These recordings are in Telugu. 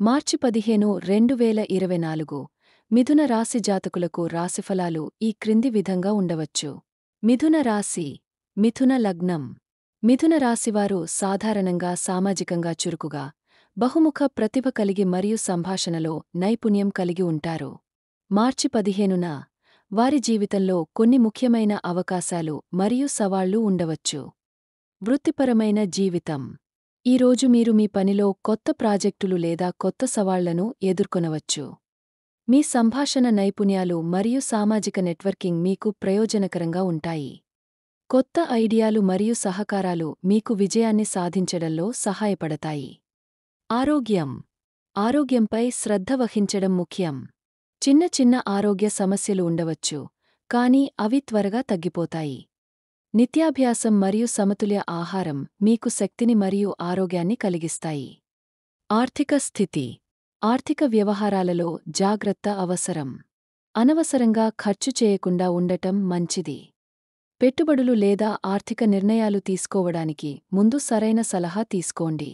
మార్చి 15, 2024 మిథున రాశి జాతకులకు రాశిఫలాలు ఈ క్రింది విధంగా ఉండవచ్చు. మిథున రాశి, మిథున లగ్నం. మిథున రాశివారు సాధారణంగా సామాజికంగా చురుకుగా, బహుముఖ ప్రతిభ కలిగి మరియు సంభాషణలో నైపుణ్యం కలిగి ఉంటారు. మార్చి 15న వారి జీవితంలో కొన్ని ముఖ్యమైన అవకాశాలు మరియు సవాళ్లు ఉండవచ్చు. వృత్తిపరమైన జీవితం. ఈ రోజు మీరు మీ పనిలో కొత్త ప్రాజెక్టులు లేదా కొత్త సవాళ్లను ఎదుర్కొనవచ్చు. మీ సంభాషణ నైపుణ్యాలు మరియు సామాజిక నెట్వర్కింగ్ మీకు ప్రయోజనకరంగా ఉంటాయి. కొత్త ఐడియాలు మరియు సహకారాలు మీకు విజయాన్ని సాధించడంలో సహాయపడతాయి. ఆరోగ్యం. ఆరోగ్యంపై శ్రద్ధ వహించడం ముఖ్యం. చిన్న చిన్న ఆరోగ్య సమస్యలు ఉండవచ్చు, కానీ అవి త్వరగా తగ్గిపోతాయి. నిత్యాభ్యాసం మరియు సమతుల్య ఆహారం మీకు శక్తిని మరియు ఆరోగ్యాన్ని కలిగిస్తాయి. ఆర్థిక స్థితి. ఆర్థిక వ్యవహారాలలో జాగ్రత్త అవసరం. అనవసరంగా ఖర్చు చేయకుండా ఉండటం మంచిది. పెట్టుబడులు లేదా ఆర్థిక నిర్ణయాలు తీసుకోవడానికి ముందు సరైన సలహా తీసుకోండి.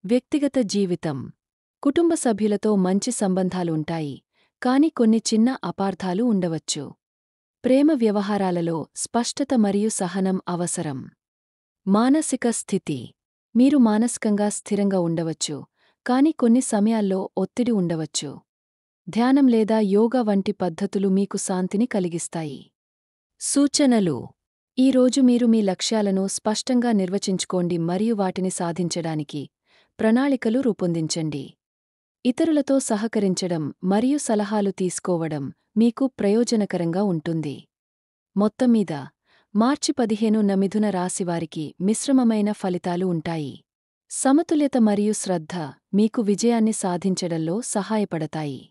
వ్యక్తిగత జీవితం. కుటుంబ సభ్యులతో మంచి సంబంధాలుంటాయి, కాని కొన్ని చిన్న అపార్థాలు ఉండవచ్చు. ప్రేమ వ్యవహారాలలో స్పష్టత మరియు సహనం అవసరం. మానసిక స్థితి. మీరు మానసికంగా స్థిరంగా ఉండవచ్చు, కాని కొన్ని సమయాల్లో ఒత్తిడి ఉండవచ్చు. ధ్యానం లేదా యోగా వంటి పద్ధతులు మీకు శాంతిని కలిగిస్తాయి. సూచనలు. ఈ రోజు మీరు మీ లక్ష్యాలను స్పష్టంగా నిర్వచించుకోండి మరియు వాటిని సాధించడానికి ప్రణాళికలు రూపొందించండి. ఇతరులతో సహకరించడం మరియు సలహాలు తీసుకోవడం మీకు ప్రయోజనకరంగా ఉంటుంది. మొత్తంమీద మార్చి 15న మిథున రాశివారికి మిశ్రమమైన ఫలితాలు ఉంటాయి. సమతుల్యత మరియు శ్రద్ధ మీకు విజయాన్ని సాధించడంలో సహాయపడతాయి.